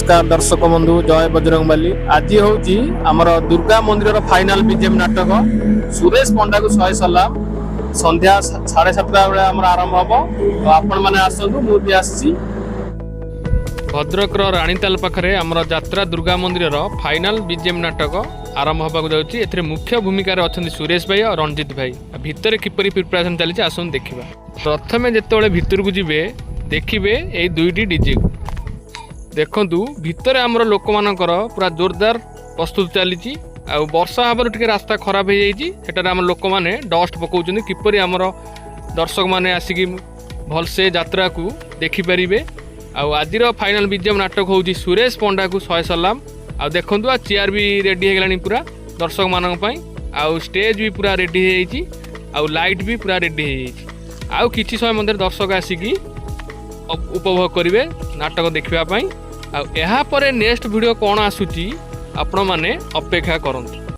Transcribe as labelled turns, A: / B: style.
A: नमस्कार दर्शक बंधु जय बजरंगबली। आज हूँ आमर दुर्गा मंदिर फाइनाल बीजेएम नाटक सुरेश पंडा को 100 सलाम संध्या 7:30 बेले आरंभ हम तो आपण मैंने आसतु मुझे आसी
B: भद्रक राणीताल पाखे आमर जात्रा दुर्गा मंदिर फाइनाल बीजेएम नाटक आरंभ होगा जाऊँगी। मुख्य भूमिका अच्छा सुरेश भाई और रंजित भाई भितर किपरि प्रिपरेशन चली आस देखा। प्रथम जिते भितर को जीवे देखिए यही दुईटी डीजे को देखु भितर आमर लोक मानकर पूरा जोरदार प्रस्तुत चली वर्षा भाव टे रास्ता खराब हो जाए आम लोक मैंने डस्ट पकाउछन्ति किपरि आमर दर्शक मैंने आसिक भलसे यात्रा को देखिपारे। आज फाइनाल बीजेएम नाटक हूँ सुरेश पंडा को 100 सलाम आ देखु आ चेयर भी रेडी हो गलानी पूरा दर्शक मान स्टेज भी पूरा रेडी हो लाइट भी पूरा रेडी हो किसी समय मध्य दर्शक आसिकी उपभोग करेंगे नाटक देखापी। नेक्स्ट वीडियो कौन आसूची आपण मैंने अपेक्षा करंतु।